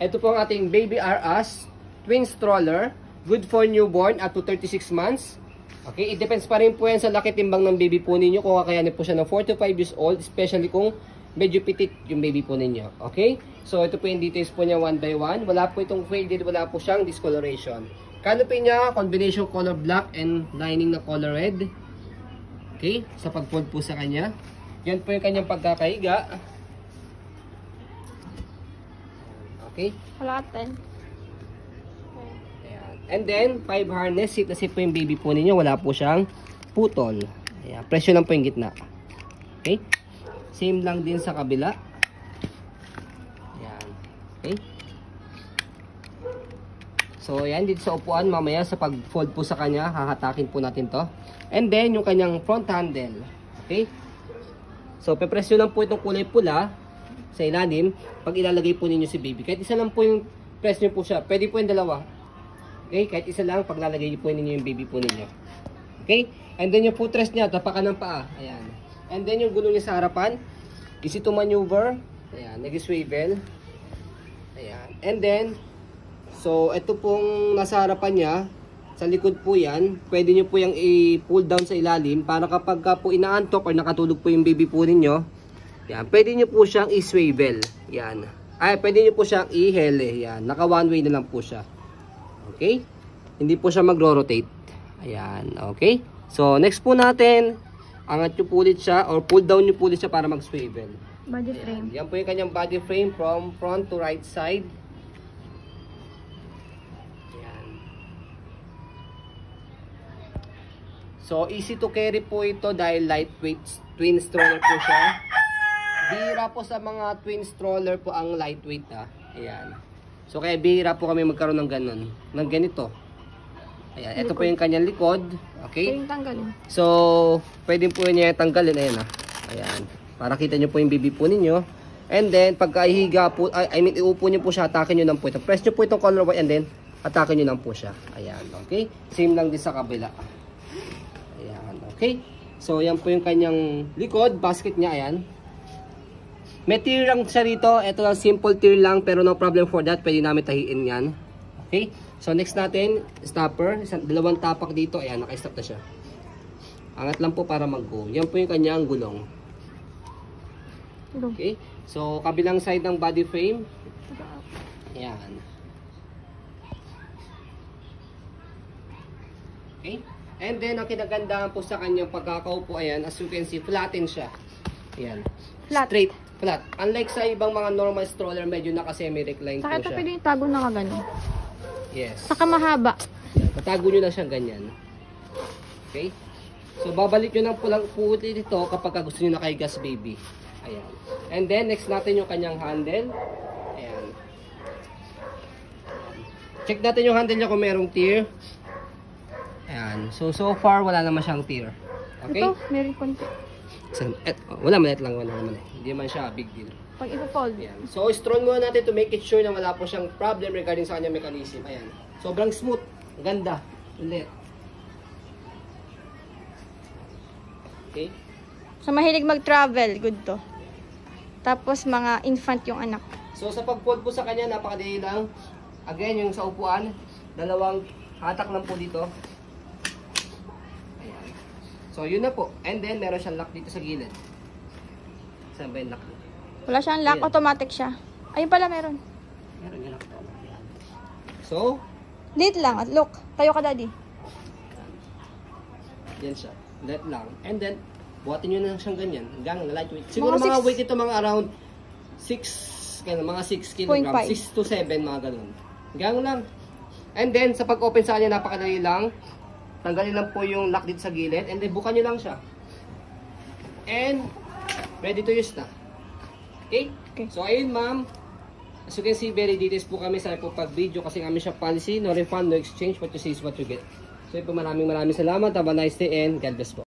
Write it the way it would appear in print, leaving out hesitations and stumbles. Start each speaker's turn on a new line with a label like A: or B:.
A: Ito po ang ating Baby R Us twin stroller. Good for newborn up to 36 months. Okay, it depends pa rin po yan sa laki timbang ng baby po ninyo. Kung kakayanin po siya ng 4 to 5 years old, especially kung medyo petit yung baby po ninyo. Okay, so ito po yung details po niya one by one. Wala po itong faded, wala po siyang discoloration. Canopy niya, combination color black and lining na color red. Okay, sa pag-fold po sa kanya. Yan po yung kanyang pagkakahiga. Okay.
B: Kalatan.
A: Ayan. And then, 5 harness seat na seat po yung baby po ninyo. Wala po siyang putol. Ayan. Presyo lang po yung gitna. Okay. Same lang din sa kabila. Ayan. Okay. So, ayan. Dito sa upuan, mamaya sa pag-fold po sa kanya, hahatakin po natin to. And then, yung kanyang front handle. Okay. So, pepresyo lang po itong kulay pula sa ilalim pag ilalagay po ninyo si baby. Kahit isa lang po yung press nyo po siya. Pwede po yung dalawa. Okay? Kahit isa lang pag lalagay po ninyo yung baby po ninyo. Okay? And then yung footrest niya, tapakan ng paa. Ayan. And then yung gulong niya sa harapan, easy to maneuver. Ayan. Nag-swivel. Ayan. And then, so ito pong nasa harapan niya, sa likod po yan, pwede nyo po yung i-pull down sa ilalim para kapag po inaantok or nakatulog po yung baby po ninyo, yan, pwede nyo po siyang i-swivel. Yan. Ay, pwede nyo po siyang i-hele. Yan. Naka one way na lang po siya. Okay? Hindi po siya magro-rotate. Ayan. Okay? So, next po natin, angat nyo po ulit siya or pull down nyo po ulit siya para mag-swivel.
B: Body frame.
A: Yan po yung kanyang body frame from front to right side. Yan. So, easy to carry po ito dahil lightweight twin stroller po siya. Bihira po sa mga twin stroller po ang lightweight Ayan. So kaya bihira po kami magkaroon ng ganun. Ng ganito. Ayan. Ito po yung kanyang likod. Okay.
B: Pwedeng tanggalin.
A: So pwede po niya tanggalin. Ayan Ayan. Para kita nyo po yung baby po ninyo. And then pagkahiga po, I mean iupo nyo po siya, atakin nyo lang po ito. Press nyo po itong color white and then atakin nyo lang po siya. Ayan. Okay. Same lang din sa kabila. Ayan. Okay. So yan po yung kanyang likod. Basket niya. Ayan. May tier lang siya rito. Ito lang, simple tier lang. Pero no problem for that. Pwede namin tahiin yan. Okay? So, next natin, stopper. Dalawang tapak dito. Ayan, naka-stop na siya. Angat lang po para mag-go. Yan po yung kanyang gulong. Okay? So, kabilang side ng body frame. Ayan. Okay? And then, ang kinagandahan po sa kanyang pagkakaupo, ayan, as you can see, flatten siya. Ayan.
B: Flat.
A: Straight. Flat. Unlike sa ibang mga normal stroller, medyo naka-semi-recline po
B: Saka
A: siya.
B: pwede yung tago na kagano.
A: Yes.
B: Saka mahaba.
A: Patago nyo lang siya ganyan. Okay? So, babalik nyo lang po ulit ito kapag gusto nyo nakahiga sa baby. Ayan. And then, next natin yung kanyang handle. Ayan. Check natin yung handle niya kung merong tear. Ayan. So far, wala naman siyang tear. Okay?
B: Ito, meron konti.
A: Wala maliit lang. Wala naman Hindi man siya big deal.
B: Pag ipo-fold.
A: Ayan. So, strong muna natin to make it sure na wala po siyang problem regarding sa kanyang mechanism. Ayan. Sobrang smooth. Ganda. Ulit. Okay.
B: So, mahilig mag-travel. Good to. Tapos, mga infant yung anak.
A: So, sa pag-fold po sa kanya, napakadali lang. Again, yung sa upuan, dalawang hatak lang po dito. Ayan. So, yun na po. And then, meron siyang lock dito sa gilid. Saan ba yung lock?
B: Wala siyang lock.
A: Ayan.
B: Automatic siya. Ayun pala, meron.
A: Meron yung lock. So,
B: Dito lang. At look. Tayo ka, daddy.
A: yan siya. That lang. And then, buhatin nyo na siyang ganyan. Hanggang lightweight. Siguro
B: Mga
A: mga
B: 6
A: weight ito mga around 6, mga 6 kilograms. 6 to 7, mga ganun. Hanggang lang. And then, sa pag-open sa kanya, napakadali lang. Tanggalin lang po yung lock dito sa gilid. And then, bukan nyo lang siya. And, ready to use na. Okay?
B: Okay.
A: So, ayun ma'am. As you can see, very details po kami sa po pag-video kasi kami siya policy. No refund, no exchange. What you see is what you get. So, yun po, maraming salamat. Have a nice day and God bless po.